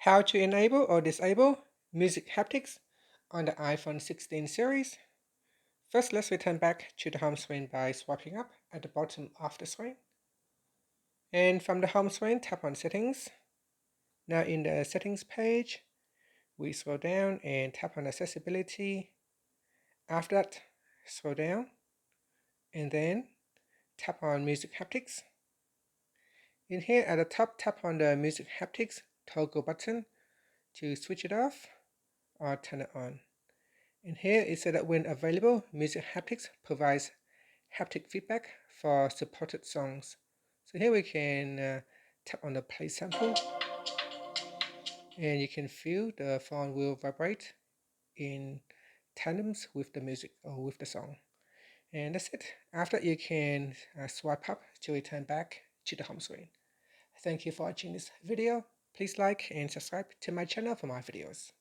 How to enable or disable music haptics on the iPhone 16 series. First, let's return back to the home screen by swiping up at the bottom of the screen. And from the home screen, tap on Settings. Now in the Settings page, we scroll down and tap on Accessibility. After that, scroll down and then tap on Music Haptics. In here at the top, tap on the Music Haptics toggle button to switch it off or turn it on. And here it said that when available, Music Haptics provides haptic feedback for supported songs. So here we can tap on the play sample and you can feel the phone will vibrate in tandems with the music or with the song. And that's it. After you can swipe up to return back to the home screen. Thank you for watching this video. Please like and subscribe to my channel for more videos.